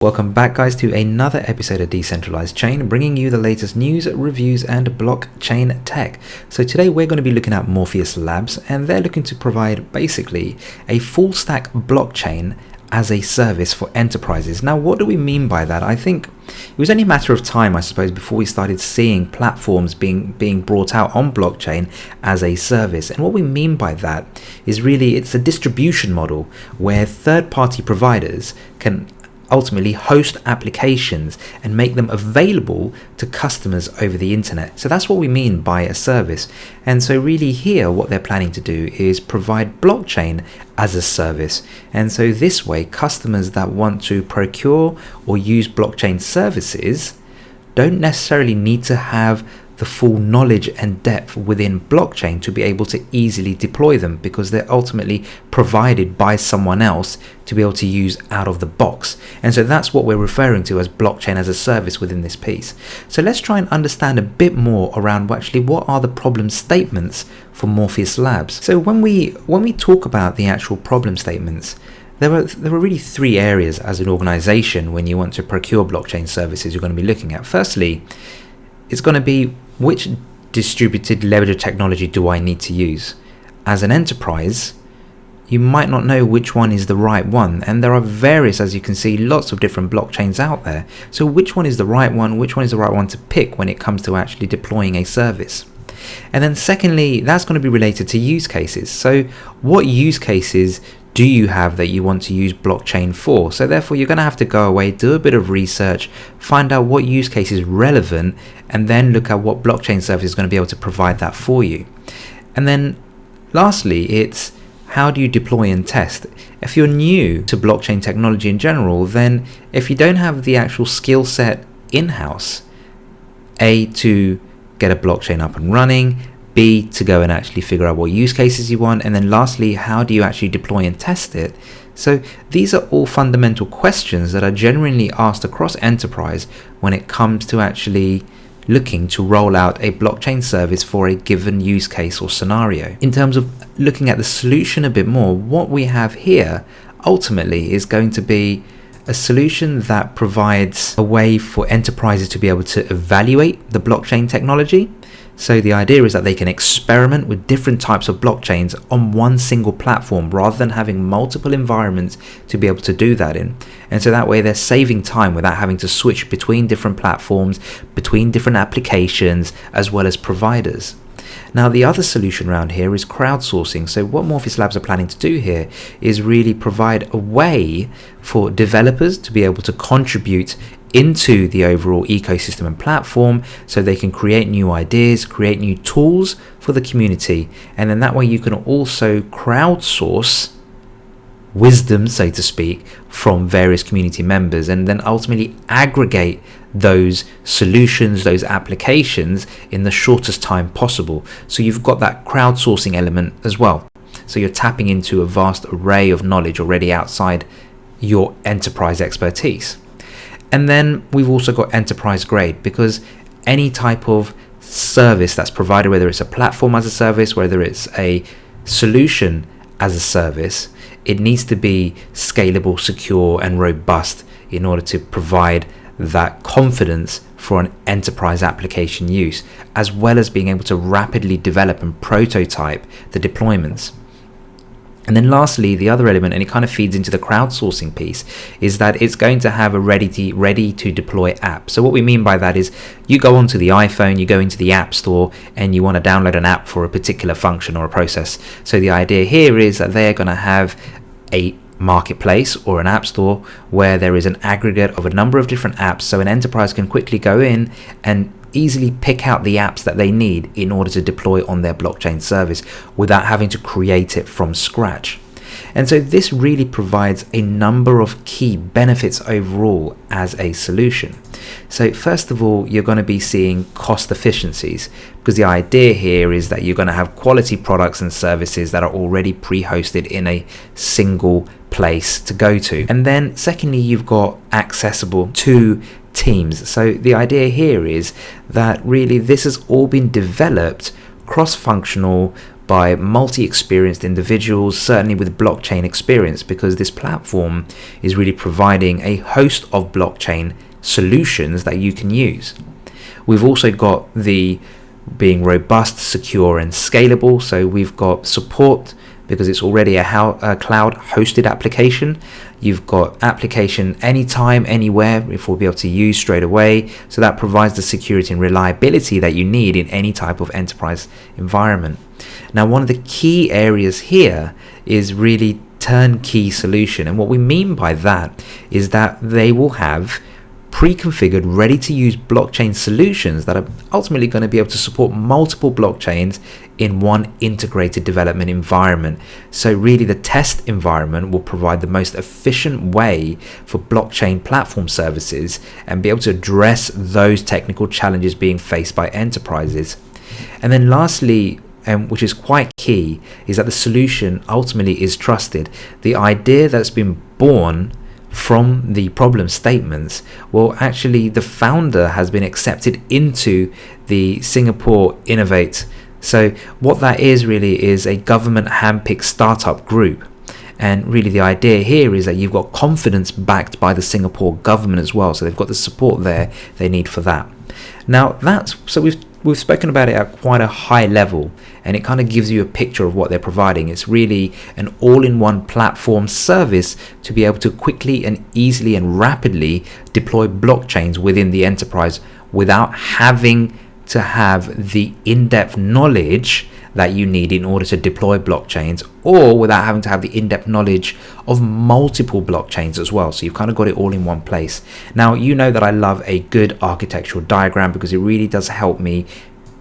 Welcome back, guys, to another episode of Decentralized Chain, bringing you the latest news, reviews, and blockchain tech. So today we're going to be looking at Morpheus Labs, and they're looking to provide basically a full stack blockchain as a service for enterprises. Now, what do we mean by that? I think it was only a matter of time, I suppose, before we started seeing platforms being brought out on blockchain as a service. And what we mean by that is really it's a distribution model where third-party providers can ultimately host applications and make them available to customers over the internet. So that's what we mean by a service. And so really here what they're planning to do is provide blockchain as a service. And so this way customers that want to procure or use blockchain services don't necessarily need to have the full knowledge and depth within blockchain to be able to easily deploy them, because they're ultimately provided by someone else to be able to use out of the box. And so that's what we're referring to as blockchain as a service within this piece. So let's try and understand a bit more around actually what are the problem statements for Morpheus Labs. So when we talk about the actual problem statements, there are really three areas as an organization when you want to procure blockchain services you're going to be looking at. Firstly, it's going to be which distributed ledger technology do I need to use? As an enterprise, you might not know which one is the right one, and there are various, as you can see, lots of different blockchains out there. So which one is the right one? Which one is the right one to pick when it comes to actually deploying a service? And then secondly, that's going to be related to use cases. So what use cases do you have that you want to use blockchain for? So therefore you're going to have to go away, do a bit of research, find out what use case is relevant, and then look at what blockchain service is going to be able to provide that for you. And then lastly, it's how do you deploy and test? If you're new to blockchain technology in general, then if you don't have the actual skill set in-house, A, to get a blockchain up and running, B, to go and actually figure out what use cases you want, and then lastly, how do you actually deploy and test it? So these are all fundamental questions that are genuinely asked across enterprise when it comes to actually looking to roll out a blockchain service for a given use case or scenario. In terms of looking at the solution a bit more, what we have here ultimately is going to be a solution that provides a way for enterprises to be able to evaluate the blockchain technology. So the idea is that they can experiment with different types of blockchains on one single platform rather than having multiple environments to be able to do that in. And so that way they're saving time without having to switch between different platforms, between different applications, as well as providers. Now the other solution around here is crowdsourcing. So what Morpheus Labs are planning to do here is really provide a way for developers to be able to contribute into the overall ecosystem and platform, so they can create new ideas, create new tools for the community, and then that way you can also crowdsource wisdom, so to speak, from various community members, and then ultimately aggregate those solutions, those applications in the shortest time possible. So you've got that crowdsourcing element as well. So you're tapping into a vast array of knowledge already outside your enterprise expertise. And then we've also got enterprise grade, because any type of service that's provided, whether it's a platform as a service, whether it's a solution as a service, it needs to be scalable, secure, and robust in order to provide that confidence for an enterprise application use, as well as being able to rapidly develop and prototype the deployments. And then lastly, the other element, and it kind of feeds into the crowdsourcing piece, is that it's going to have a ready to deploy app. So what we mean by that is you go onto the iPhone, you go into the App Store, and you want to download an app for a particular function or a process. So the idea here is that they're going to have a marketplace or an app store where there is an aggregate of a number of different apps, so an enterprise can quickly go in and easily pick out the apps that they need in order to deploy on their blockchain service without having to create it from scratch. And so this really provides a number of key benefits overall as a solution. So first of all, you're going to be seeing cost efficiencies, because the idea here is that you're going to have quality products and services that are already pre-hosted in a single place to go to. And then secondly, you've got accessible to teams. So the idea here is that really this has all been developed cross-functional by multi-experienced individuals, certainly with blockchain experience, because this platform is really providing a host of blockchain solutions that you can use. We've also got the being robust, secure and scalable. So we've got support because it's already a cloud hosted application. You've got application anytime, anywhere, if we'll be able to use straight away. So that provides the security and reliability that you need in any type of enterprise environment. Now, one of the key areas here is really turnkey solution. And what we mean by that is that they will have pre-configured, ready-to-use blockchain solutions that are ultimately going to be able to support multiple blockchains in one integrated development environment. So really the test environment will provide the most efficient way for blockchain platform services and be able to address those technical challenges being faced by enterprises. And then lastly, which is quite key, is that the solution ultimately is trusted. The idea that's been born from the problem statements, well, actually the founder has been accepted into the Singapore Innovate. So what that is really is a government handpicked startup group. And really the idea here is that you've got confidence backed by the Singapore government as well. So they've got the support there they need for that. Now we've spoken about it at quite a high level, and it kind of gives you a picture of what they're providing. It's really an all-in-one platform service to be able to quickly and easily and rapidly deploy blockchains within the enterprise without having to have the in-depth knowledge that you need in order to deploy blockchains, or without having to have the in-depth knowledge of multiple blockchains as well. So you've kind of got it all in one place. Now, you know that I love a good architectural diagram because it really does help me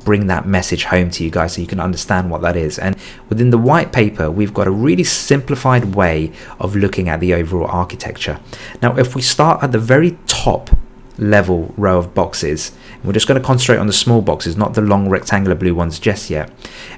bring that message home to you guys so you can understand what that is. And within the white paper, we've got a really simplified way of looking at the overall architecture. Now, if we start at the very top level row of boxes, we're just going to concentrate on the small boxes, not the long rectangular blue ones just yet.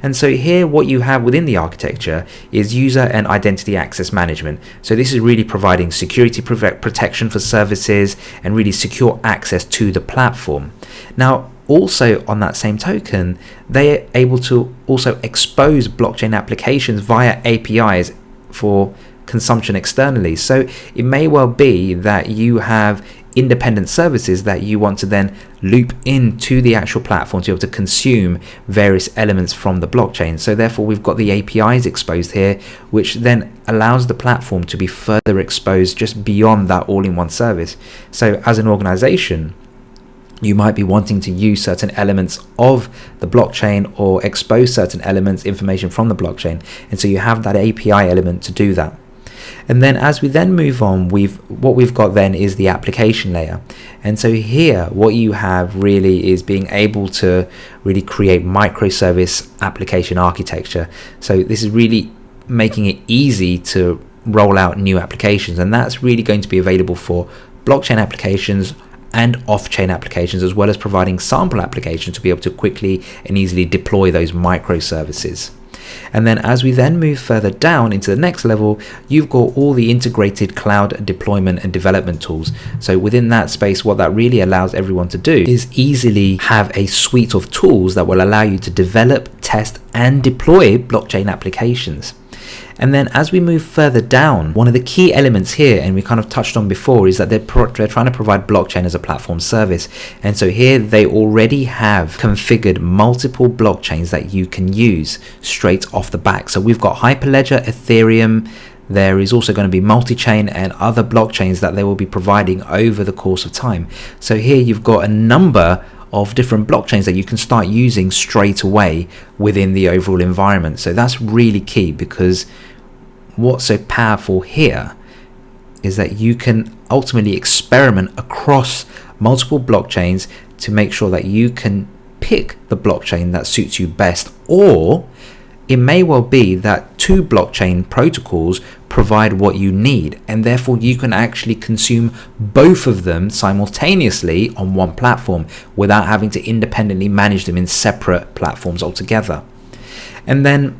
And so here what you have within the architecture is user and identity access management. So this is really providing security protection for services and really secure access to the platform. Now, also on that same token, they are able to also expose blockchain applications via APIs for consumption externally. So it may well be that you have independent services that you want to then loop into the actual platform to be able to consume various elements from the blockchain. So therefore we've got the APIs exposed here, which then allows the platform to be further exposed just beyond that all-in-one service. So as an organization, you might be wanting to use certain elements of the blockchain or expose certain elements, information from the blockchain, and so you have that API element to do that. And then as we then move on, what we've got then is the application layer. And so here what you have really is being able to really create microservice application architecture. So this is really making it easy to roll out new applications, and that's really going to be available for blockchain applications and off-chain applications, as well as providing sample applications to be able to quickly and easily deploy those microservices. And then as we then move further down into the next level, you've got all the integrated cloud deployment and development tools. So within that space, what that really allows everyone to do is easily have a suite of tools that will allow you to develop, test and deploy blockchain applications. And then as we move further down, one of the key elements here, and we kind of touched on before, is that they're trying to provide blockchain as a platform service. And so here they already have configured multiple blockchains that you can use straight off the back. So we've got Hyperledger, Ethereum. There is also going to be Multichain and other blockchains that they will be providing over the course of time. So here you've got a number of different blockchains that you can start using straight away within the overall environment. So that's really key, because what's so powerful here is that you can ultimately experiment across multiple blockchains to make sure that you can pick the blockchain that suits you best. Or it may well be that two blockchain protocols provide what you need, and therefore you can actually consume both of them simultaneously on one platform without having to independently manage them in separate platforms altogether. And then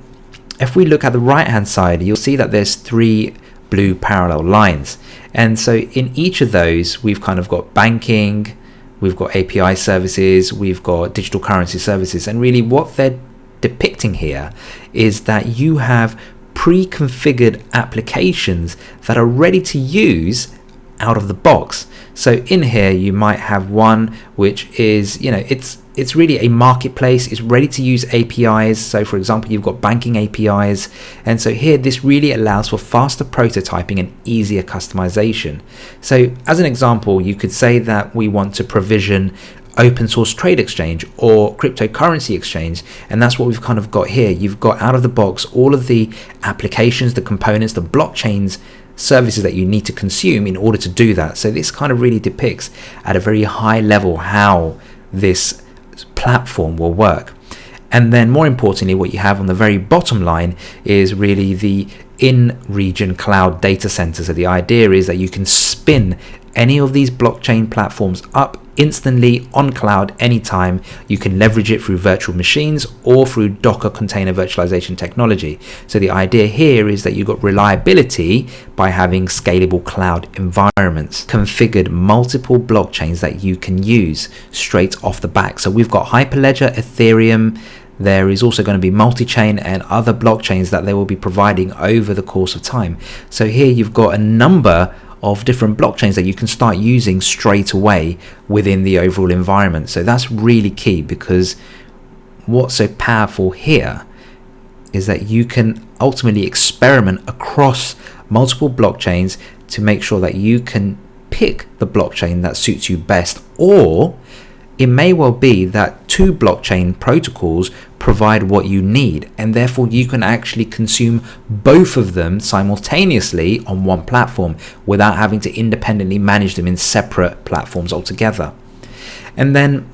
if we look at the right hand side, you'll see that there's three blue parallel lines. And so in each of those, we've kind of got banking, we've got API services, we've got digital currency services, and really what they're depicting here is that you have pre-configured applications that are ready to use out of the box. So in here you might have one which is, it's really a marketplace. It's ready to use APIs. So for example, you've got banking APIs, and so here this really allows for faster prototyping and easier customization. So as an example, you could say that we want to provision open source trade exchange or cryptocurrency exchange, and that's what we've kind of got here. You've got out of the box all of the applications, the components, the blockchains, services that you need to consume in order to do that. So this kind of really depicts at a very high level how this platform will work. And then more importantly, what you have on the very bottom line is really the in-region cloud data center. So the idea is that you can spin any of these blockchain platforms up instantly on cloud anytime. You can leverage it through virtual machines or through Docker container virtualization technology. So the idea here is that you've got reliability by having scalable cloud environments, configured multiple blockchains that you can use straight off the back. So we've got Hyperledger, Ethereum. There is also going to be Multichain and other blockchains that they will be providing over the course of time. So here you've got a number of different blockchains that you can start using straight away within the overall environment. So that's really key, because what's so powerful here is that you can ultimately experiment across multiple blockchains to make sure that you can pick the blockchain that suits you best, or it may well be that two blockchain protocols provide what you need, and therefore you can actually consume both of them simultaneously on one platform without having to independently manage them in separate platforms altogether. And then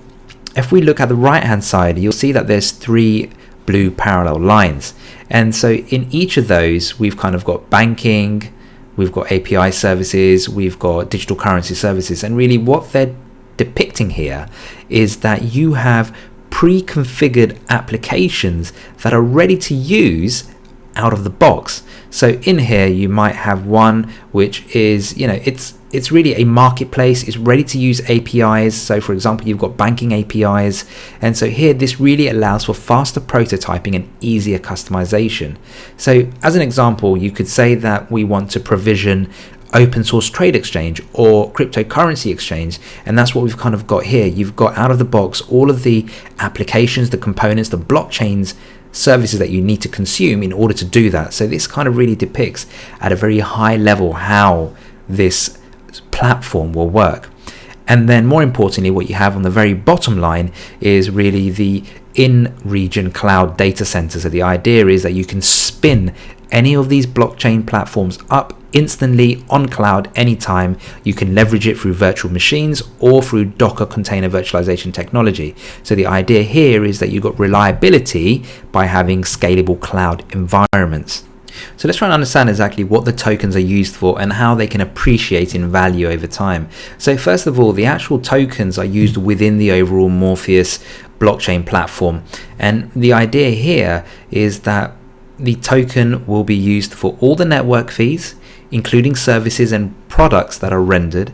if we look at the right hand side, you'll see that there's three blue parallel lines, and so in each of those we've kind of got banking, we've got API services, we've got digital currency services, and really what they're depicting here is that you have pre-configured applications that are ready to use out of the box. So in here you might have one which is, it's really a marketplace. It's ready to use APIs. So for example, you've got banking APIs, and so here this really allows for faster prototyping and easier customization. So as an example, you could say that we want to provision open source trade exchange or cryptocurrency exchange, and that's what we've kind of got here. You've got out of the box all of the applications, the components, the blockchains, services that you need to consume in order to do that. So this kind of really depicts at a very high level how this platform will work. And then more importantly, what you have on the very bottom line is really the in-region cloud data center. So the idea is that you can spin any of these blockchain platforms up instantly on cloud anytime. You can leverage it through virtual machines or through Docker container virtualization technology. So the idea here is that you've got reliability by having scalable cloud environments. So let's try and understand exactly what the tokens are used for and how they can appreciate in value over time. So first of all, the actual tokens are used within the overall Morpheus blockchain platform, and the idea here is that the token will be used for all the network fees, including services and products that are rendered.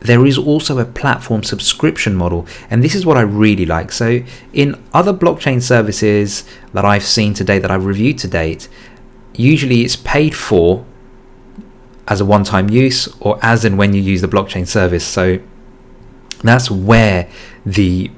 There is also a platform subscription model, and this is what I really like. So in other blockchain services that I've seen today, that I've reviewed to date, usually it's paid for as a one-time use or as and when you use the blockchain service. So that's where the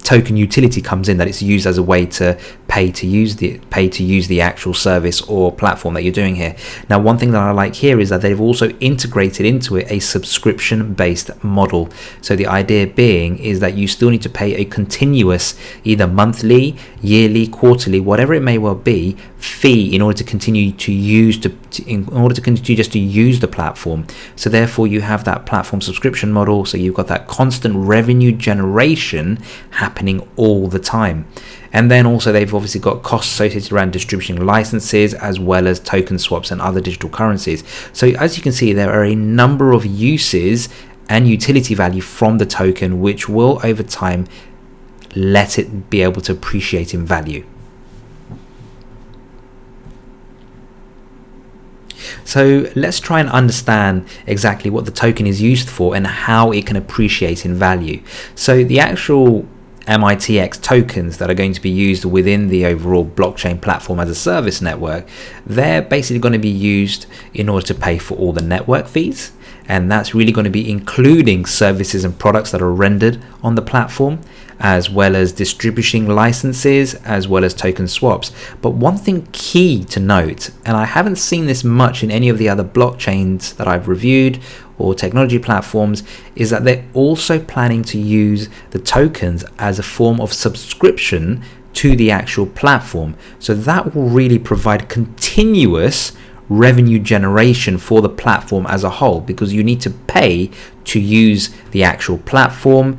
token utility comes in, that it's used as a way to pay to use the actual service or platform that you're doing here. Now, one thing that I like here is that they've also integrated into it a subscription based model. So the idea being is that you still need to pay a continuous, either monthly, yearly, quarterly, whatever it may well be, fee in order to continue to use just to use the platform. So therefore you have that platform subscription model, so you've got that constant revenue generation happening all the time. And then also they've obviously got costs associated around distributing licenses as well as token swaps and other digital currencies. So as you can see, there are a number of uses and utility value from the token, which will over time let it be able to appreciate in value. So let's try and understand exactly what the token is used for and how it can appreciate in value. So the actual MITX tokens that are going to be used within the overall blockchain platform as a service network, they're basically going to be used in order to pay for all the network fees. And that's really going to be including services and products that are rendered on the platform, as well as distributing licenses, as well as token swaps. But one thing key to note, and I haven't seen this much in any of the other blockchains that I've reviewed or technology platforms, is that they're also planning to use the tokens as a form of subscription to the actual platform. So that will really provide continuous revenue generation for the platform as a whole, because you need to pay to use the actual platform.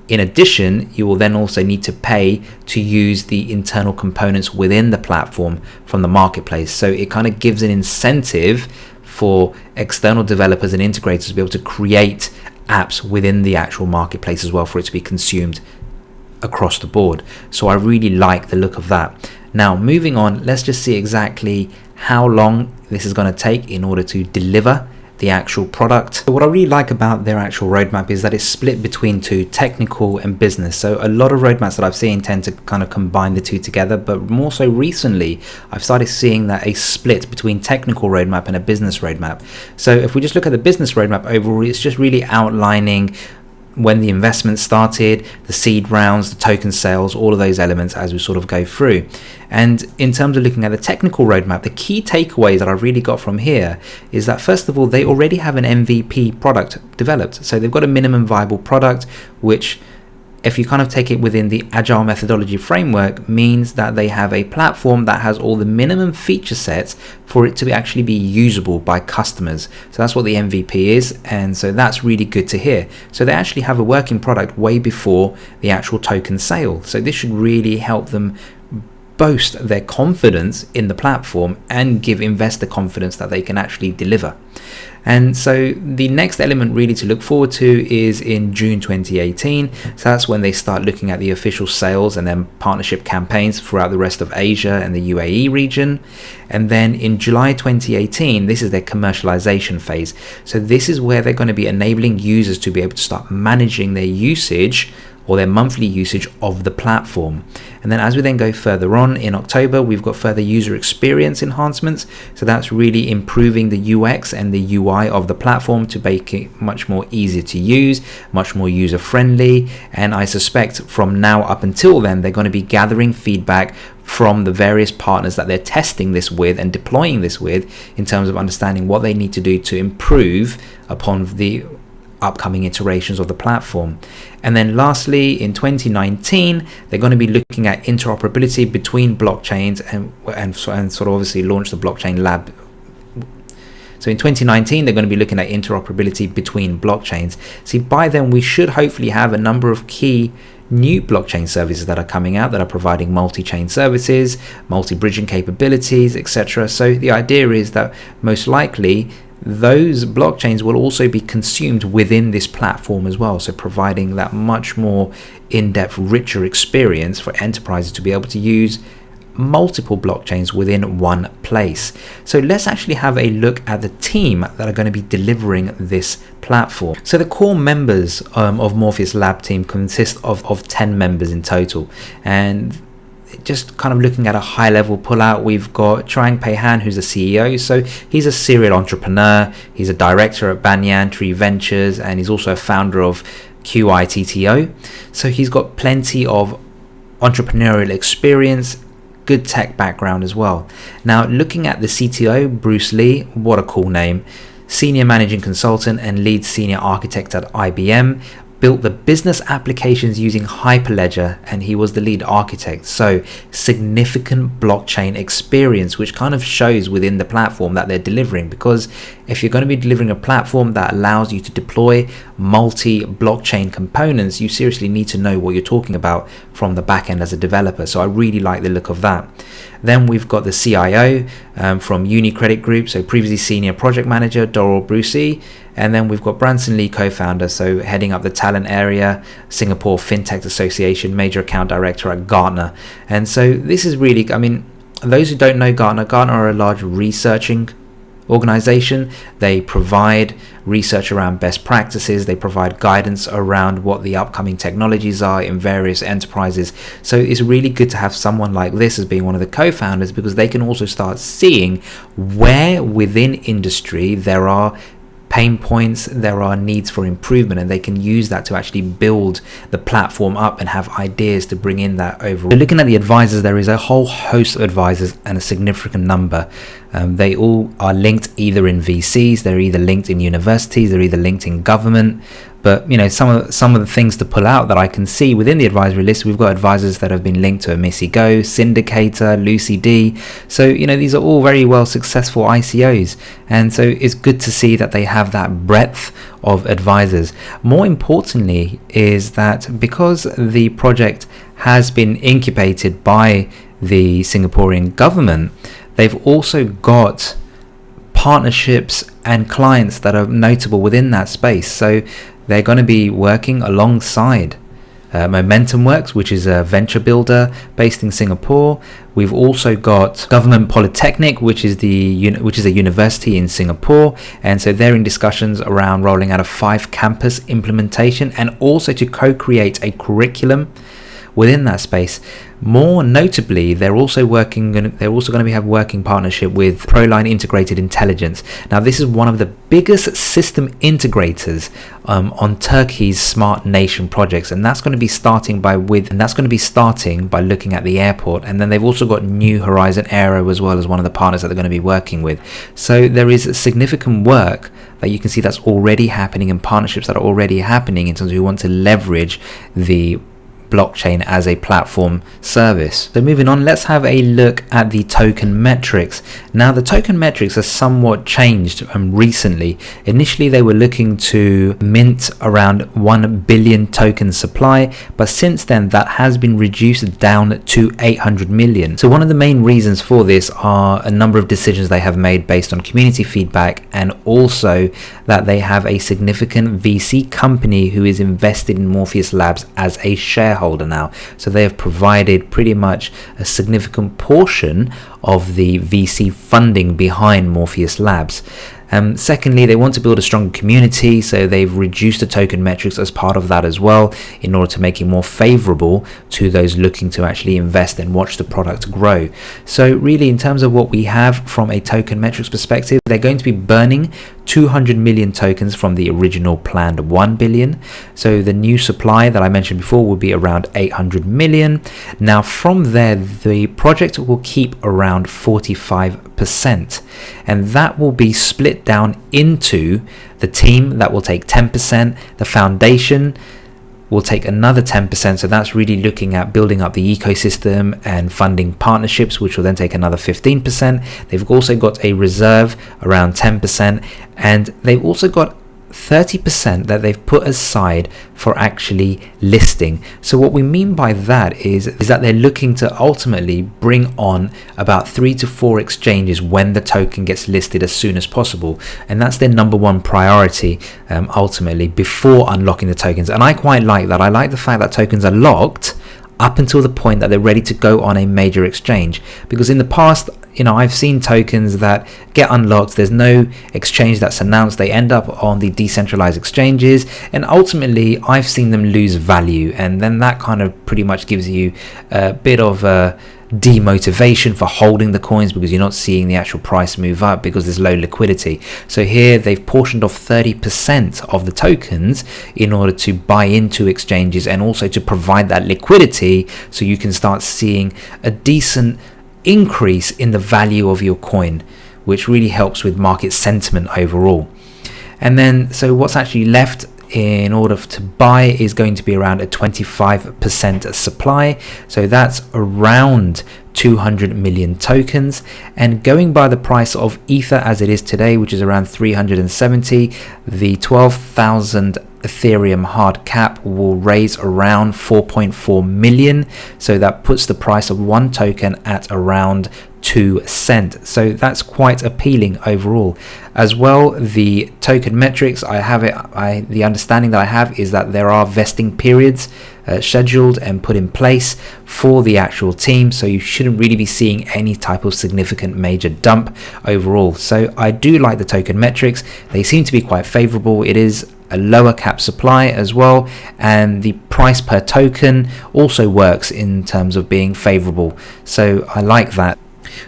In addition, you will then also need to pay to use the internal components within the platform from the marketplace. So it kind of gives an incentive for external developers and integrators to be able to create apps within the actual marketplace as well, for it to be consumed across the board. So I really like the look of that. Now, moving on, let's just see exactly how long this is going to take in order to deliver the actual product. So what I really like about their actual roadmap is that it's split between two, technical and business. So a lot of roadmaps that I've seen tend to kind of combine the two together, but more so recently I've started seeing that a split between technical roadmap and a business roadmap. So if we just look at the business roadmap overall, it's just really outlining when the investment started, the seed rounds, the token sales, all of those elements as we sort of go through. And in terms of looking at the technical roadmap, the key takeaways that I've really got from here is that, first of all, they already have an MVP product developed. So they've got a minimum viable product, which, if you kind of take it within the agile methodology framework, means that they have a platform that has all the minimum feature sets for it to actually be usable by customers. So that's what the MVP is, and so that's really good to hear. So they actually have a working product way before the actual token sale. So this should really help them boast their confidence in the platform and give investor confidence that they can actually deliver. And so the next element really to look forward to is in June 2018. So that's when they start looking at the official sales and then partnership campaigns throughout the rest of Asia and the UAE region. And then in July 2018, this is their commercialization phase. So this is where they're going to be enabling users to be able to start managing their usage or their monthly usage of the platform. And then as we then go further on in October, we've got further user experience enhancements. So that's really improving the UX and the UI of the platform to make it much more easier to use, much more user friendly. And I suspect from now up until then, they're going to be gathering feedback from the various partners that they're testing this with and deploying this with, in terms of understanding what they need to do to improve upon the upcoming iterations of the platform. And then lastly, in 2019, they're going to be looking at interoperability between blockchains and sort of obviously launch the blockchain lab. So in 2019, they're going to be looking at interoperability between blockchains. See, by then we should hopefully have a number of key new blockchain services that are coming out that are providing multi-chain services, multi-bridging capabilities, etc. So the idea is that most likely those blockchains will also be consumed within this platform as well, so providing that much more in-depth, richer experience for enterprises to be able to use multiple blockchains within one place. So let's actually have a look at the team that are going to be delivering this platform. So the core members of Morpheus Lab team consist of 10 members in total, and just kind of looking at a high level pull out, we've got Trang Peihan, who's the CEO. So he's a serial entrepreneur, he's a director at Banyan Tree Ventures, and he's also a founder of QITTO. So he's got plenty of entrepreneurial experience, good tech background as well. Now looking at the CTO, Bruce Lee, what a cool name, senior managing consultant and lead senior architect at IBM, built the business applications using Hyperledger, and he was the lead architect. So significant blockchain experience, which kind of shows within the platform that they're delivering, because if you're going to be delivering a platform that allows you to deploy multi-blockchain components, you seriously need to know what you're talking about from the back end as a developer. So I really like the look of that. Then we've got the CIO from UniCredit Group, so previously senior project manager, Doral Brucey. And then we've got Branson Lee, co-founder, so heading up the talent area, Singapore FinTech Association, major account director at Gartner. And so this is really, I mean, those who don't know Gartner are a large researching organization. They provide research around best practices, they provide guidance around what the upcoming technologies are in various enterprises. So it's really good to have someone like this as being one of the co-founders, because they can also start seeing where within industry there are pain points, there are needs for improvement, and they can use that to actually build the platform up and have ideas to bring in that overall. So looking at the advisors, there is a whole host of advisors and a significant number. They all are linked either in VCs, they're either linked in universities, they're either linked in government. But you know, some of the things to pull out that I can see within the advisory list, we've got advisors that have been linked to Amici-Go, Syndicator, Lucy D. So you know, these are all very well successful ICOs, and so it's good to see that they have that breadth of advisors. More importantly is that because the project has been incubated by the Singaporean government, they've also got partnerships and clients that are notable within that space. So they're going to be working alongside Momentum Works, which is a venture builder based in Singapore. We've also got Government Polytechnic, which is a university in Singapore, and so they're in discussions around rolling out a 5-campus implementation and also to co-create a curriculum within that space. More notably, they're also going to have working partnership with Proline Integrated Intelligence. Now, this is one of the biggest system integrators on Turkey's Smart Nation projects, and that's going to be starting by looking at the airport. And then they've also got New Horizon Aero as well as one of the partners that they're going to be working with. So there is significant work that you can see that's already happening, and partnerships that are already happening in terms of who want to leverage the blockchain as a platform service. So moving on, let's have a look at the token metrics. Now the token metrics are somewhat changed recently. Initially they were looking to mint around 1 billion token supply, but since then that has been reduced down to 800 million. So one of the main reasons for this are a number of decisions they have made based on community feedback, and also that they have a significant VC company who is invested in Morpheus Labs as a shareholder now. So they have provided pretty much a significant portion of the VC funding behind Morpheus Labs. Secondly, they want to build a stronger community, so they've reduced the token metrics as part of that as well, in order to make it more favorable to those looking to actually invest and watch the product grow. So really, in terms of what we have from a token metrics perspective, they're going to be burning 200 million tokens from the original planned 1 billion. So the new supply that I mentioned before will be around 800 million. Now from there, the project will keep around 45%, and that will be split down into the team that will take 10%, the foundation will take another 10%, so that's really looking at building up the ecosystem and funding partnerships, which will then take another 15%. They've also got a reserve around 10%, and they've also got 30% that they've put aside for actually listing. So what we mean by that is that they're looking to ultimately bring on about 3 to 4 exchanges when the token gets listed as soon as possible, and that's their number one priority ultimately before unlocking the tokens. And I quite like that. I like the fact that tokens are locked up until the point that they're ready to go on a major exchange, because in the past, you know, I've seen tokens that get unlocked, there's no exchange that's announced, they end up on the decentralized exchanges, and ultimately I've seen them lose value, and then that kind of pretty much gives you a bit of a demotivation for holding the coins, because you're not seeing the actual price move up because there's low liquidity. So here they've portioned off 30% of the tokens in order to buy into exchanges and also to provide that liquidity, so you can start seeing a decent increase in the value of your coin, which really helps with market sentiment overall. And then so what's actually left in order to buy is going to be around a 25% supply, so that's around 200 million tokens. And going by the price of Ether as it is today, which is around 370, the 12,000 Ethereum hard cap will raise around 4.4 million, so that puts the price of one token at around 2 cents. So that's quite appealing overall. As well, the token metrics, the understanding that I have is that there are vesting periods scheduled and put in place for the actual team, so you shouldn't really be seeing any type of significant major dump overall. So I do like the token metrics. They seem to be quite favorable. It is a lower cap supply as well, and the price per token also works in terms of being favorable, so I like that.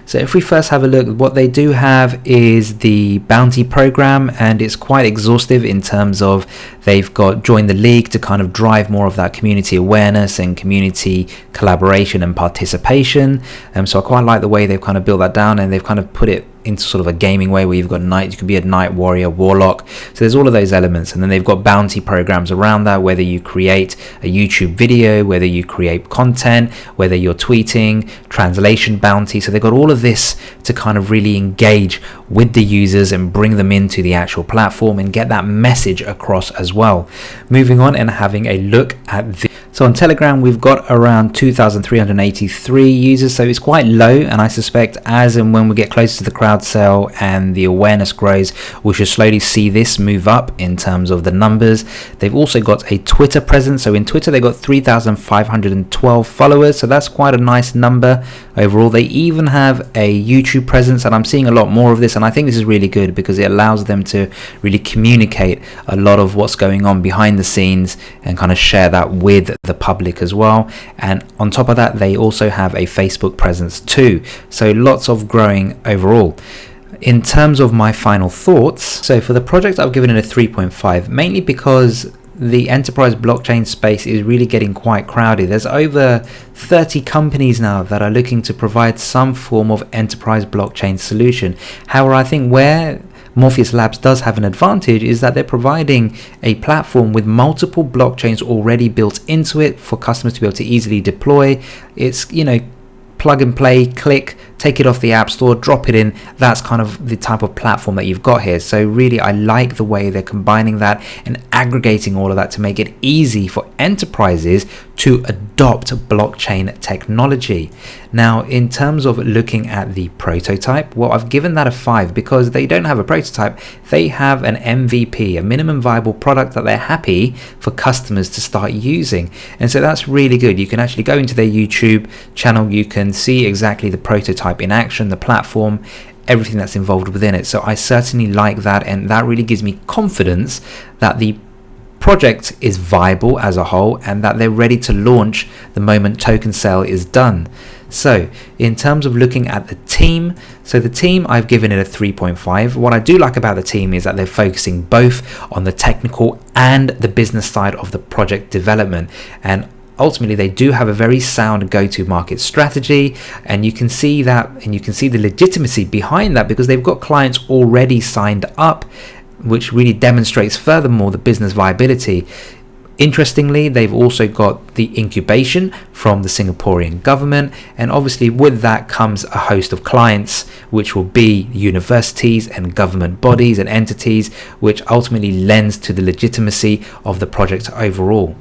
So if we first have a look, what they do have is the bounty program, and it's quite exhaustive in terms of they've got join the league to kind of drive more of that community awareness and community collaboration and participation. So I quite like the way they've kind of built that down, and they've kind of put it into sort of a gaming way where you've got knight, you can be a knight, warrior, warlock. So there's all of those elements, and then they've got bounty programs around that, whether you create a YouTube video, whether you create content, whether you're tweeting, translation bounty. So they've got all of this to kind of really engage with the users and bring them into the actual platform and get that message across as well. Moving on and having a look at the So on Telegram, we've got around 2,383 users, so it's quite low, and I suspect as and when we get closer to the crowd sale and the awareness grows, we should slowly see this move up in terms of the numbers. They've also got a Twitter presence, so in Twitter they've got 3,512 followers, so that's quite a nice number overall. They even have a YouTube presence, and I'm seeing a lot more of this, and I think this is really good because it allows them to really communicate a lot of what's going on behind the scenes and kind of share that with the public as well. And on top of that, they also have a Facebook presence too, so lots of growing overall. In terms of my final thoughts, so for the project I've given it a 3.5, mainly because the enterprise blockchain space is really getting quite crowded. There's over 30 companies now that are looking to provide some form of enterprise blockchain solution. However, I think where Morpheus Labs does have an advantage is that they're providing a platform with multiple blockchains already built into it for customers to be able to easily deploy. It's, you know, plug and play, click, take it off the app store, drop it in. That's kind of the type of platform that you've got here. So really, I like the way they're combining that and aggregating all of that to make it easy for enterprises to adopt blockchain technology. Now, in terms of looking at the prototype, well, I've given that a 5 because they don't have a prototype. They have an MVP, a minimum viable product that they're happy for customers to start using. And so that's really good. You can actually go into their YouTube channel, you can see exactly the prototype in action, the platform, everything that's involved within it. So I certainly like that, and that really gives me confidence that the project is viable as a whole and that they're ready to launch the moment token sale is done. So in terms of looking at the team, so the team, I've given it a 3.5. What I do like about the team is that they're focusing both on the technical and the business side of the project development, and ultimately they do have a very sound go-to-market strategy, and you can see that, and you can see the legitimacy behind that because they've got clients already signed up, which really demonstrates furthermore the business viability. Interestingly, they've also got the incubation from the Singaporean government, and obviously with that comes a host of clients, which will be universities and government bodies and entities, which ultimately lends to the legitimacy of the project overall.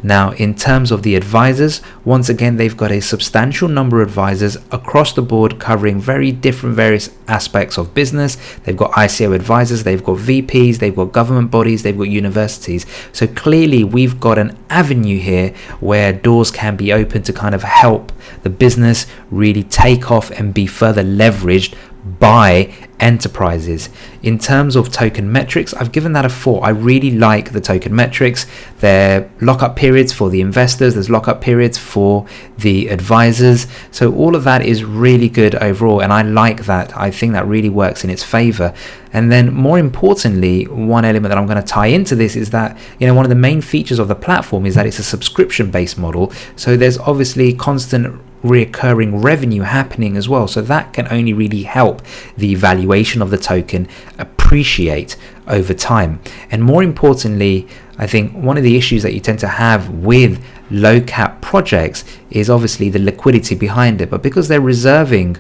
Now, in terms of the advisors, once again, they've got a substantial number of advisors across the board covering various aspects of business. They've got ICO advisors, they've got VPs, they've got government bodies, they've got universities. So clearly we've got an avenue here where doors can be open to kind of help the business really take off and be further leveraged by enterprises. In terms of token metrics, I've given that a 4. I really like the token metrics. There are lockup periods for the investors, there's lockup periods for the advisors, so all of that is really good overall, and I like that. I think that really works in its favor. And then more importantly, one element that I'm going to tie into this is that, you know, one of the main features of the platform is that it's a subscription based model, so there's obviously constant recurring revenue happening as well, so that can only really help the valuation of the token appreciate over time. And more importantly, I think one of the issues that you tend to have with low cap projects is obviously the liquidity behind it, but because they're reserving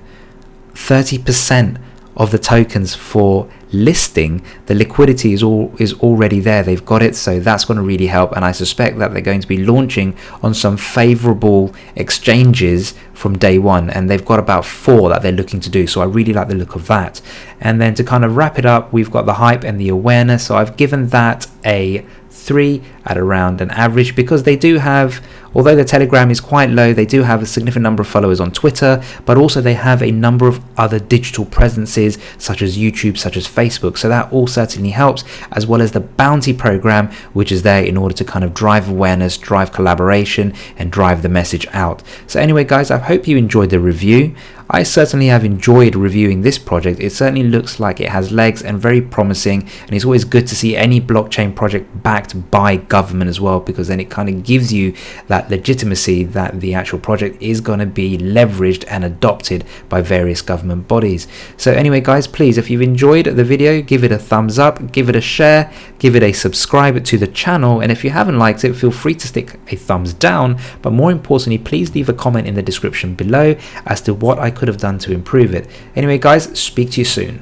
30% of the tokens for listing, the liquidity is already there. They've got it, so that's going to really help. And I suspect that they're going to be launching on some favorable exchanges from day one, and they've got about 4 that they're looking to do, so I really like the look of that. And then to kind of wrap it up, we've got the hype and the awareness, so I've given that a 3 at around an average, because they do have, although the Telegram is quite low, they do have a significant number of followers on Twitter, but also they have a number of other digital presences such as YouTube, such as Facebook, so that all certainly helps, as well as the bounty program, which is there in order to kind of drive awareness, drive collaboration, and drive the message out. So anyway guys, I hope you enjoyed the review. I certainly have enjoyed reviewing this project. It certainly looks like it has legs and very promising, and it's always good to see any blockchain project backed by government as well, because then it kind of gives you that legitimacy that the actual project is going to be leveraged and adopted by various government bodies. So anyway guys, please, if you've enjoyed the video, give it a thumbs up, give it a share, give it a subscribe to the channel, and if you haven't liked it, feel free to stick a thumbs down, but more importantly, please leave a comment in the description below as to what I could have done to improve it. Anyway guys, speak to you soon.